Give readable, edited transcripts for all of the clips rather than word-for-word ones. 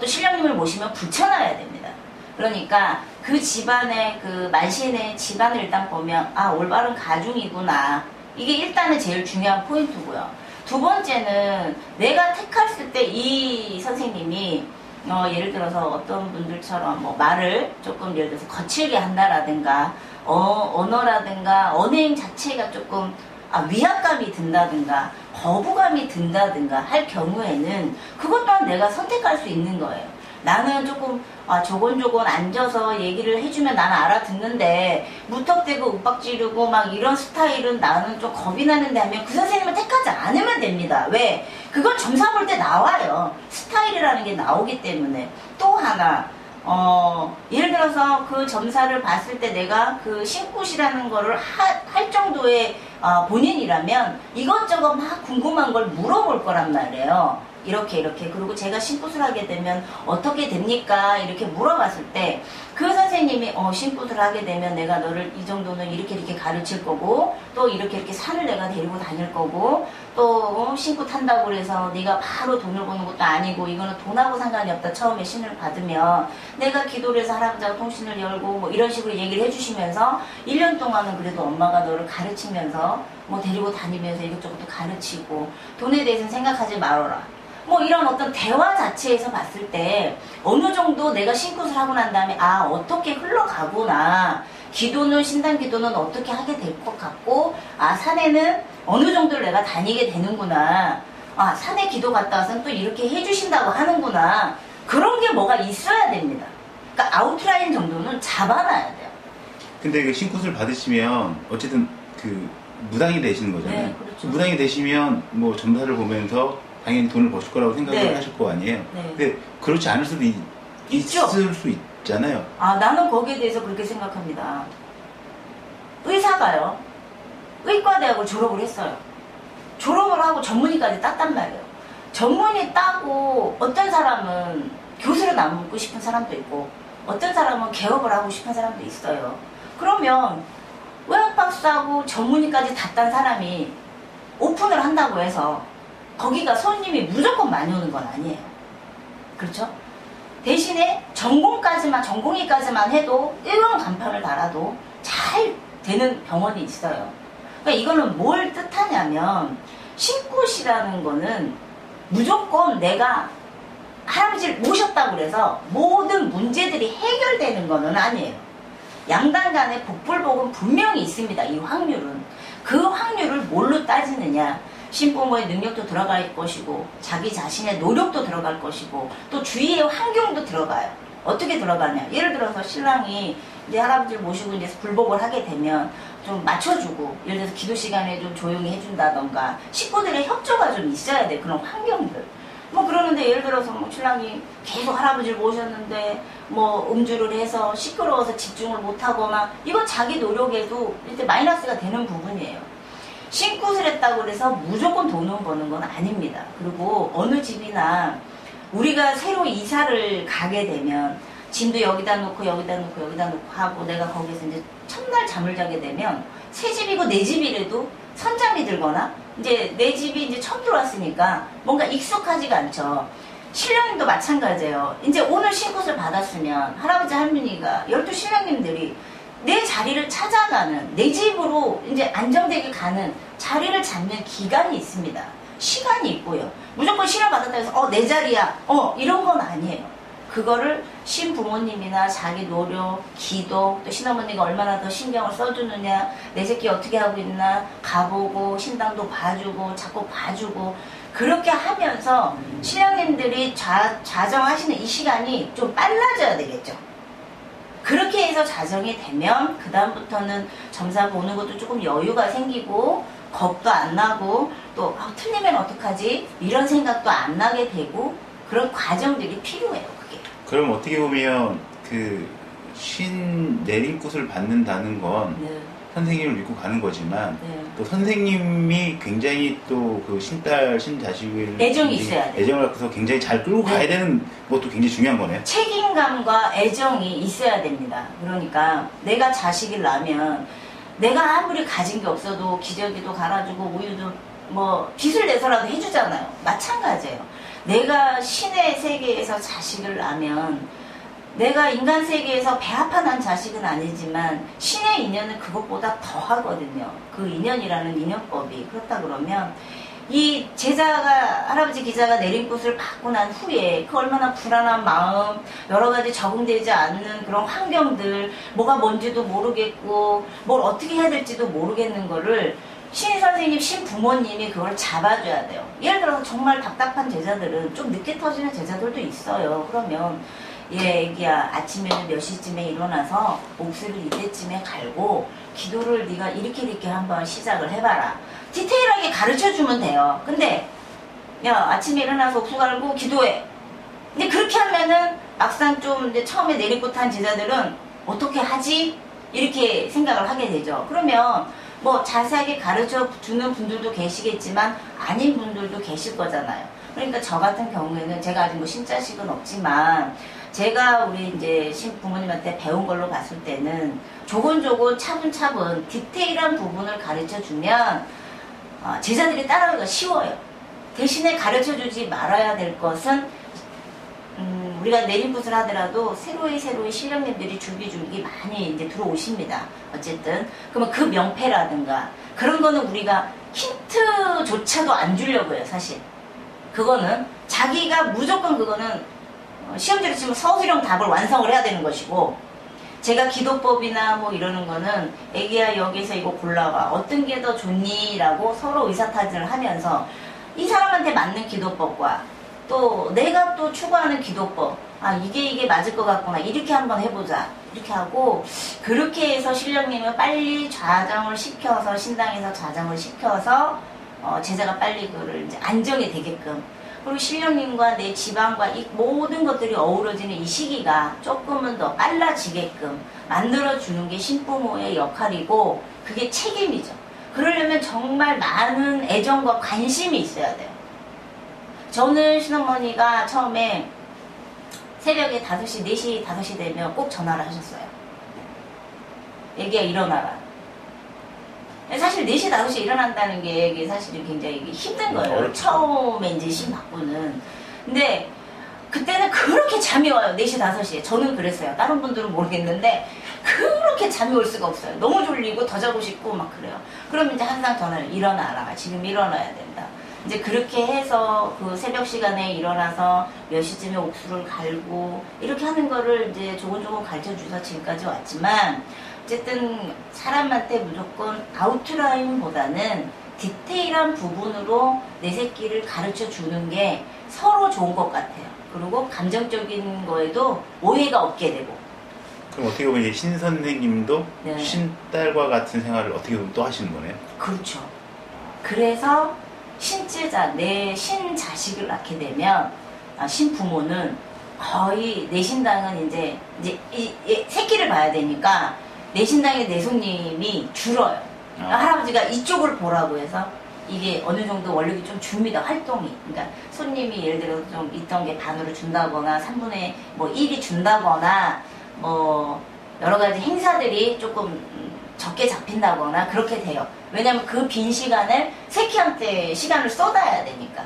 또 신랑님을 모시면 붙여놔야 됩니다. 그러니까 그 집안의 그 만신의 집안을 일단 보면 아 올바른 가중이구나. 이게 일단은 제일 중요한 포인트고요. 두 번째는 내가 택했을 때 이 선생님이 예를 들어서 어떤 분들처럼 뭐 말을 조금 예를 들어서 거칠게 한다라든가 언어라든가 언행 자체가 조금 위압감이 든다든가 거부감이 든다든가 할 경우에는 그것 또한 내가 선택할 수 있는 거예요. 나는 조금 조곤조곤 앉아서 얘기를 해주면 나는 알아듣는데 무턱대고 윽박 지르고 막 이런 스타일은 나는 좀 겁이 나는데 하면 그 선생님을 택하지 않으면 됩니다. 왜? 그건 점사 볼 때 나와요. 스타일이라는 게 나오기 때문에. 또 하나 예를 들어서 그 점사를 봤을 때 내가 그 신굿이라는 거를 할 정도의 본인이라면 이것저것 막 궁금한 걸 물어볼 거란 말이에요. 이렇게 그리고 제가 신굿을 하게 되면 어떻게 됩니까? 이렇게 물어봤을 때 그 선생님이 신굿을 하게 되면 내가 너를 이 정도는 이렇게 가르칠 거고 또 이렇게 산을 내가 데리고 다닐 거고 또 신굿 한다고 그래서 네가 바로 돈을 버는 것도 아니고 이거는 돈하고 상관이 없다. 처음에 신을 받으면 내가 기도를 해서 할아버지하고 통신을 열고 뭐 이런 식으로 얘기를 해주시면서 1년 동안은 그래도 엄마가 너를 가르치면서 뭐 데리고 다니면서 이것저것 가르치고 돈에 대해서는 생각하지 말아라. 뭐 이런 어떤 대화 자체에서 봤을 때 어느 정도 내가 신굿을 하고 난 다음에 어떻게 흘러가구나. 기도는 신당 기도는 어떻게 하게 될 것 같고 산에는 어느 정도를 내가 다니게 되는구나. 산에 기도 갔다 와서는 또 이렇게 해주신다고 하는구나. 그런 게 뭐가 있어야 됩니다. 그러니까 아웃라인 정도는 잡아놔야 돼요. 근데 그 신굿을 받으시면 어쨌든 그 무당이 되시는 거잖아요. 네, 그렇죠. 무당이 되시면 뭐 점사를 보면서 당연히 돈을 버실 거라고 생각을 네. 하실 거 아니에요. 네. 근데 그렇지 않을 수도 있죠. 있을 수 있잖아요. 나는 거기에 대해서 그렇게 생각합니다. 의사가요. 의과대학을 졸업을 했어요. 졸업을 하고 전문의까지 땄단 말이에요. 전문의 따고 어떤 사람은 교수로 남고 싶은 사람도 있고 어떤 사람은 개업을 하고 싶은 사람도 있어요. 그러면 의학박사하고 전문의까지 다 딴 사람이 오픈을 한다고 해서 거기가 손님이 무조건 많이 오는 건 아니에요. 그렇죠? 대신에 전공의까지만 해도 1원 간판을 달아도 잘 되는 병원이 있어요. 그러니까 이거는 뭘 뜻하냐면 신굿이라는 거는 무조건 내가 할아버지를 모셨다고 그래서 모든 문제들이 해결되는 거는 아니에요. 양당 간에 복불복은 분명히 있습니다. 이 확률은. 그 확률을 뭘로 따지느냐. 신부모의 능력도 들어갈 것이고 자기 자신의 노력도 들어갈 것이고 또 주위의 환경도 들어가요. 어떻게 들어가냐. 예를 들어서 신랑이 이제 할아버지를 모시고 이제 불복을 하게 되면 좀 맞춰주고 예를 들어서 기도 시간에 좀 조용히 해준다던가 식구들의 협조가 좀 있어야 돼. 그런 환경들. 뭐 그러는데 예를 들어서 뭐 신랑이 계속 할아버지를 모셨는데 뭐 음주를 해서 시끄러워서 집중을 못하거나 이건 자기 노력에도 이제 마이너스가 되는 부분이에요. 신굿을 했다고 해서 무조건 돈을 버는 건 아닙니다. 그리고 어느 집이나 우리가 새로 이사를 가게 되면 짐도 여기다 놓고 하고 내가 거기서 이제 첫날 잠을 자게 되면 새 집이고 내 집이라도 선장이 들거나 이제 내 집이 이제 처음 들어왔으니까 뭔가 익숙하지가 않죠. 신랑님도 마찬가지예요. 이제 오늘 신굿을 받았으면 할아버지 할머니가 12 신랑님들이 내 자리를 찾아가는 내 집으로 이제 안정되게 가는 자리를 잡는 기간이 있습니다. 시간이 있고요. 무조건 신랑 받았다 해서 내 자리야 이런 건 아니에요. 그거를 신부모님이나 자기 노력, 기도, 또 신어머니가 얼마나 더 신경을 써주느냐, 내 새끼 어떻게 하고 있나 가보고 신당도 봐주고 자꾸 봐주고 그렇게 하면서 신랑님들이 자정하시는 이 시간이 좀 빨라져야 되겠죠. 그렇게 해서 자정이 되면 그 다음부터는 점사 보는 것도 조금 여유가 생기고 겁도 안 나고 또 틀리면 어떡하지? 이런 생각도 안 나게 되고 그런 과정들이 필요해요. 그게. 그럼 어떻게 보면 그 신 내림굿을 받는다는 건 네. 선생님을 믿고 가는 거지만 네. 또 선생님이 굉장히 또 그 신딸 신자식을 애정이 있어야 돼요. 애정을 갖고서 굉장히 잘 끌고 가야 되는 것도 굉장히 중요한 거네요. 책임감과 애정이 있어야 됩니다. 그러니까 내가 자식을 낳으면 내가 아무리 가진 게 없어도 기저귀도 갈아주고 우유도 뭐 빚을 내서라도 해주잖아요. 마찬가지예요. 내가 신의 세계에서 자식을 낳으면 내가 인간 세계에서 배아파 난 자식은 아니지만 신의 인연은 그것보다 더 하거든요. 그 인연이라는 인연법이. 그렇다 그러면 이 제자가, 할아버지 기자가 내린 꽃을 받고 난 후에 그 얼마나 불안한 마음, 여러 가지 적응되지 않는 그런 환경들, 뭐가 뭔지도 모르겠고 뭘 어떻게 해야 될지도 모르겠는 거를 신 선생님, 신 부모님이 그걸 잡아줘야 돼요. 예를 들어서 정말 답답한 제자들은 좀 늦게 터지는 제자들도 있어요. 그러면 애기야, 아침에 몇 시쯤에 일어나서 옥수를 이때쯤에 갈고 기도를 네가 이렇게 한번 시작을 해봐라. 디테일하게 가르쳐주면 돼요. 근데 야, 아침에 일어나서 옥수 갈고 기도해. 근데 그렇게 하면은 막상 좀 이제 처음에 내리꽂한 제자들은 어떻게 하지? 이렇게 생각을 하게 되죠. 그러면 뭐 자세하게 가르쳐 주는 분들도 계시겠지만 아닌 분들도 계실 거잖아요. 그러니까 저 같은 경우에는 제가 아직 뭐 신자식은 없지만 제가 우리 이제 신 부모님한테 배운 걸로 봤을 때는 조곤조곤 차분차분 디테일한 부분을 가르쳐 주면 제자들이 따라가기가 쉬워요. 대신에 가르쳐 주지 말아야 될 것은 우리가 내림굿을 하더라도 새로이 신령님들이 줄기줄기 많이 이제 들어오십니다. 어쨌든 그러면 그 명패라든가 그런 거는 우리가 힌트조차도 안 주려고 해요. 사실 그거는 자기가 무조건 그거는 시험지를 치면 서술형 답을 완성을 해야 되는 것이고, 제가 기도법이나 뭐 이러는 거는 애기야 여기서 이거 골라봐, 어떤 게 더 좋니? 라고 서로 의사타진을 하면서 이 사람한테 맞는 기도법과 또 내가 또 추구하는 기도법, 이게 맞을 것 같구나, 이렇게 한번 해보자, 이렇게 하고, 그렇게 해서 신령님은 빨리 좌정을 시켜서, 신당에서 좌정을 시켜서 제자가 빨리 그거를 이제 안정이 되게끔, 그리고 신령님과 내 지방과 이 모든 것들이 어우러지는 이 시기가 조금은 더 빨라지게끔 만들어주는 게 신부모의 역할이고, 그게 책임이죠. 그러려면 정말 많은 애정과 관심이 있어야 돼요. 저는 신어머니가 처음에 새벽에 5시, 4시, 5시 되면 꼭 전화를 하셨어요. 애기야 일어나라. 사실 4시, 5시에 일어난다는 게 이게 사실은 굉장히 힘든 거예요. 어렵죠. 처음에 이제 신 받고는. 근데 그때는 그렇게 잠이 와요. 4시, 5시에. 저는 그랬어요. 다른 분들은 모르겠는데 그렇게 잠이 올 수가 없어요. 너무 졸리고 더 자고 싶고 막 그래요. 그럼 이제 항상 전화를, 일어나라. 지금 일어나야 된다. 이제 그렇게 해서 그 새벽 시간에 일어나서 몇 시쯤에 옥수를 갈고 이렇게 하는 거를 이제 조곤조곤 가르쳐 주셔서 지금까지 왔지만, 어쨌든 사람한테 무조건 아웃라인보다는 디테일한 부분으로 내 새끼를 가르쳐 주는 게 서로 좋은 것 같아요. 그리고 감정적인 거에도 오해가 없게 되고. 그럼 어떻게 보면 이제 신 선생님도 네. 신딸과 같은 생활을 어떻게 보면 또 하시는 거네요? 그렇죠. 그래서 신제자, 내 신자식을 낳게 되면 신부모는 거의 내 신당은 이제 이 새끼를 봐야 되니까 내 신당의 내손님이 줄어요. 할아버지가 이쪽을 보라고 해서 이게 어느 정도 원력이 좀 줍니다. 활동이. 그러니까 손님이 예를 들어서 좀 있던 게 반으로 준다거나 3분의 1이 준다거나 뭐 여러 가지 행사들이 조금 적게 잡힌다거나 그렇게 돼요. 왜냐면 그 빈 시간을 새끼한테 시간을 쏟아야 되니까.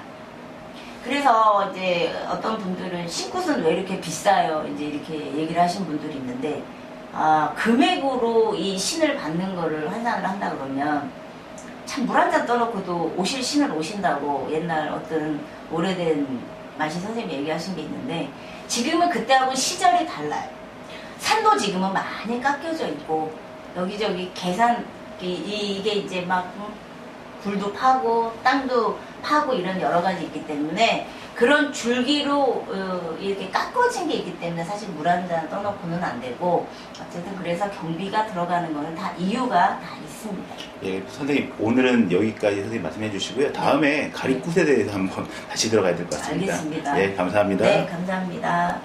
그래서 이제 어떤 분들은 신굿은 왜 이렇게 비싸요? 이제 이렇게 얘기를 하신 분들이 있는데, 금액으로 이 신을 받는 거를 환산을 한다 그러면 참 물 한 잔 떠놓고도 오실 신을 오신다고 옛날 어떤 오래된 만신 선생님이 얘기하신 게 있는데, 지금은 그때하고 시절이 달라요. 산도 지금은 많이 깎여져 있고 여기저기 계산 이게 이제 막 굴도 파고 땅도 파고 이런 여러 가지 있기 때문에 그런 줄기로 이렇게 깎아진 게 있기 때문에 사실 물 한 잔 떠놓고는 안 되고, 어쨌든 그래서 경비가 들어가는 거는 다 이유가 다 있습니다. 예, 선생님 오늘은 여기까지 선생님 말씀해 주시고요. 다음에 가리굿에 대해서 한번 다시 들어가야 될 것 같습니다. 알겠습니다. 예, 감사합니다. 네, 감사합니다.